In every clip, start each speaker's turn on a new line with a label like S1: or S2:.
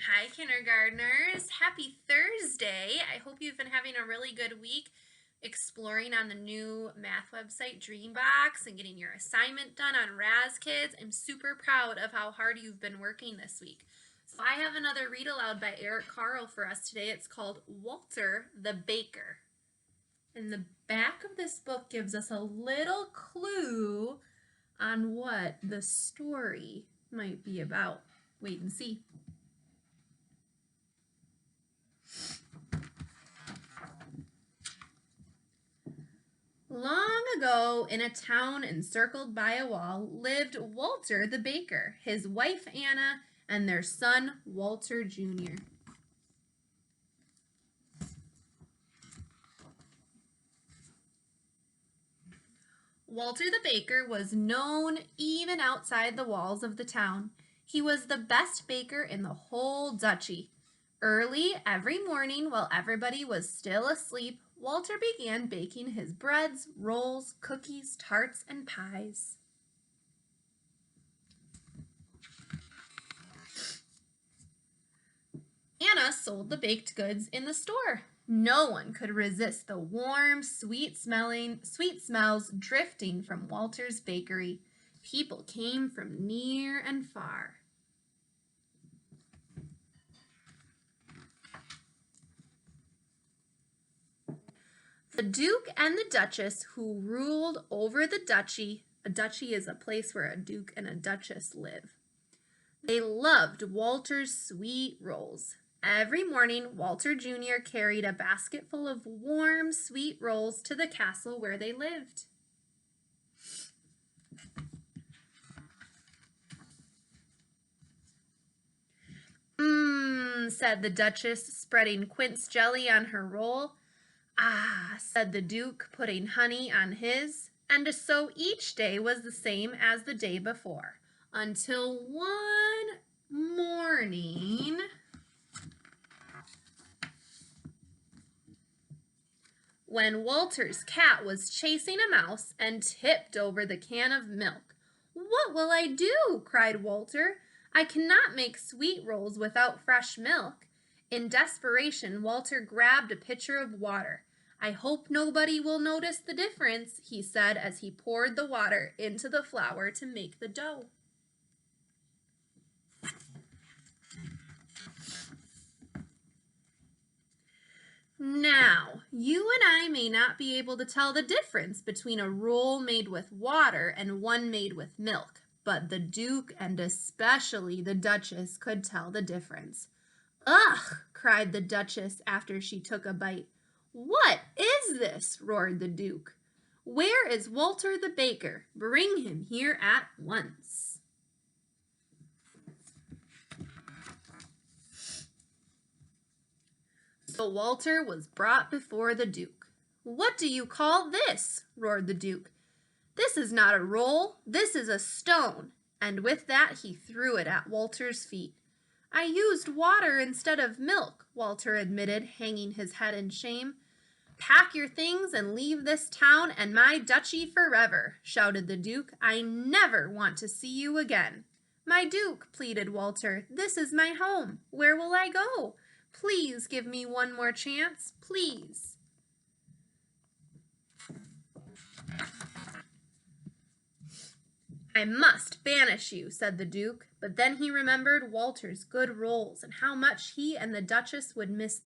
S1: Hi, kindergartners. Happy Thursday. I hope you've been having a really good week exploring on the new math website Dreambox and getting your assignment done on Raz Kids. I'm super proud of how hard you've been working this week. So I have another read aloud by Eric Carle for us today. It's called Walter the Baker. And the back of this book gives us a little clue on what the story might be about. Wait and see. Long ago, in a town encircled by a wall, lived Walter the baker, his wife Anna, and their son Walter Jr. Walter the baker was known even outside the walls of the town. He was the best baker in the whole duchy. Early every morning, while everybody was still asleep, Walter began baking his breads, rolls, cookies, tarts, and pies. Anna sold the baked goods in the store. No one could resist the warm, sweet smells drifting from Walter's bakery. People came from near and far. The Duke and the Duchess, who ruled over the duchy, a duchy is a place where a duke and a duchess live. They loved Walter's sweet rolls. Every morning, Walter Jr. carried a basket full of warm, sweet rolls to the castle where they lived. Said the Duchess, spreading quince jelly on her roll. Ah, said the Duke, putting honey on his. And so each day was the same as the day before, until one morning, when Walter's cat was chasing a mouse and tipped over the can of milk. "What will I do?" cried Walter. "I cannot make sweet rolls without fresh milk." In desperation, Walter grabbed a pitcher of water. "I hope nobody will notice the difference," he said as he poured the water into the flour to make the dough. Now, you and I may not be able to tell the difference between a roll made with water and one made with milk, but the Duke and especially the Duchess could tell the difference. "Ugh!" cried the Duchess after she took a bite. "What is this?" roared the Duke. "Where is Walter the baker? Bring him here at once." So Walter was brought before the Duke. "What do you call this?" roared the Duke. "This is not a roll, this is a stone." And with that he threw it at Walter's feet. "I used water instead of milk," Walter admitted, hanging his head in shame. "Pack your things and leave this town and my duchy forever," shouted the Duke. "I never want to see you again." "My Duke," pleaded Walter, "this is my home. Where will I go? Please give me one more chance, please." "I must banish you," said the Duke, but then he remembered Walter's good rolls and how much he and the Duchess would miss them.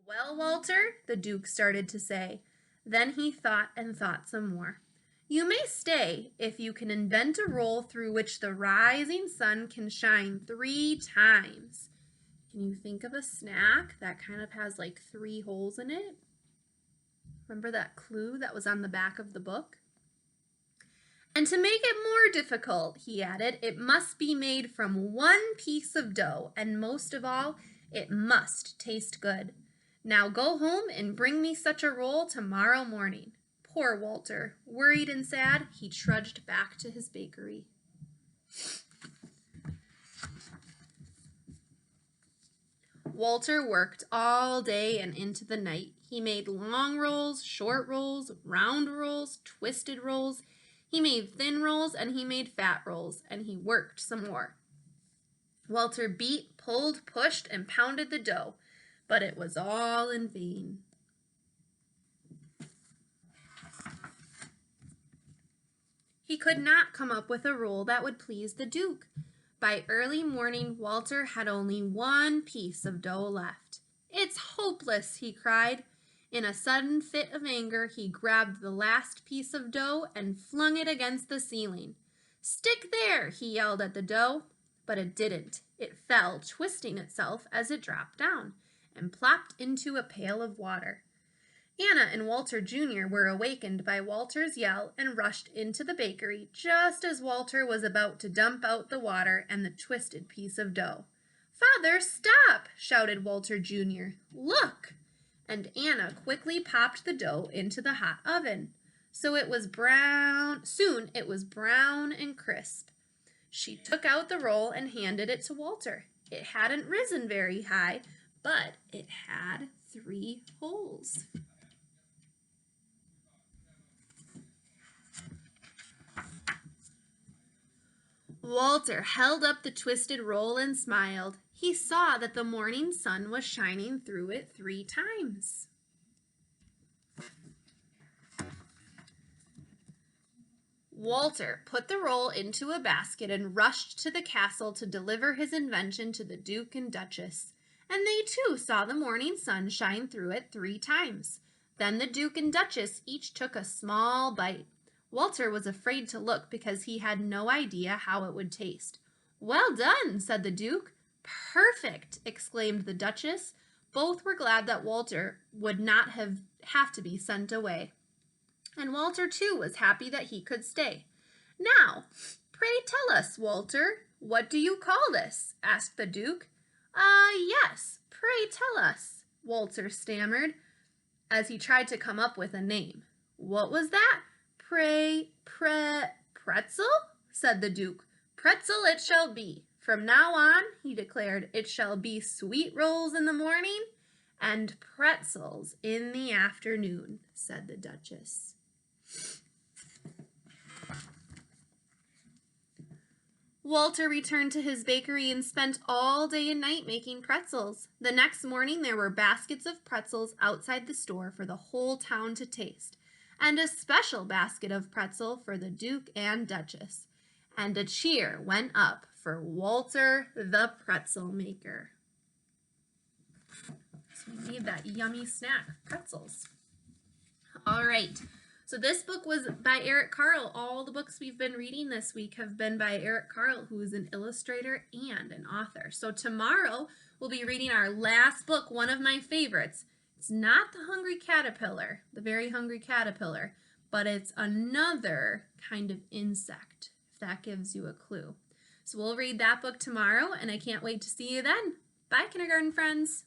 S1: "Well, Walter," the Duke started to say. Then he thought and thought some more. "You may stay if you can invent a roll through which the rising sun can shine 3 times. Can you think of a snack that kind of has like 3 holes in it? Remember that clue that was on the back of the book? "And to make it more difficult," he added, "it must be made from 1 piece of dough, and most of all, it must taste good. Now go home and bring me such a roll tomorrow morning." Poor Walter, worried and sad, he trudged back to his bakery. Walter worked all day and into the night. He made long rolls, short rolls, round rolls, twisted rolls. He made thin rolls and he made fat rolls, and he worked some more. Walter beat, pulled, pushed, and pounded the dough, but it was all in vain. He could not come up with a roll that would please the Duke. By early morning, Walter had only one piece of dough left. "It's hopeless," he cried. In a sudden fit of anger, he grabbed the last piece of dough and flung it against the ceiling. "Stick there," he yelled at the dough, but it didn't. It fell, twisting itself as it dropped down, and plopped into a pail of water. Anna and Walter Jr. were awakened by Walter's yell and rushed into the bakery just as Walter was about to dump out the water and the twisted piece of dough. "Father, stop!" shouted Walter Jr. "Look!" And Anna quickly popped the dough into the hot oven. Soon it was brown and crisp. She took out the roll and handed it to Walter. It hadn't risen very high, but it had 3 holes. Walter held up the twisted roll and smiled. He saw that the morning sun was shining through it 3 times. Walter put the roll into a basket and rushed to the castle to deliver his invention to the Duke and Duchess. And they too saw the morning sun shine through it 3 times. Then the Duke and Duchess each took a small bite. Walter was afraid to look because he had no idea how it would taste. "Well done," said the Duke. "Perfect," exclaimed the Duchess. Both were glad that Walter would not have to be sent away. And Walter, too, was happy that he could stay. "Now, pray tell us, Walter, what do you call this?" asked the Duke. Yes, pray tell us," Walter stammered, as he tried to come up with a name. "What was that? Pretzel?" said the Duke. "Pretzel it shall be. From now on," he declared, "it shall be sweet rolls in the morning and pretzels in the afternoon," said the Duchess. Walter returned to his bakery and spent all day and night making pretzels. The next morning there were baskets of pretzels outside the store for the whole town to taste, and a special basket of pretzel for the Duke and Duchess. And a cheer went up for Walter the pretzel maker. So we need that yummy snack, pretzels. All right. So this book was by Eric Carle. All the books we've been reading this week have been by Eric Carle, who is an illustrator and an author. So tomorrow we'll be reading our last book, one of my favorites. It's not The Hungry Caterpillar, The Very Hungry Caterpillar, but it's another kind of insect, if that gives you a clue. So we'll read that book tomorrow, and I can't wait to see you then. Bye, kindergarten friends.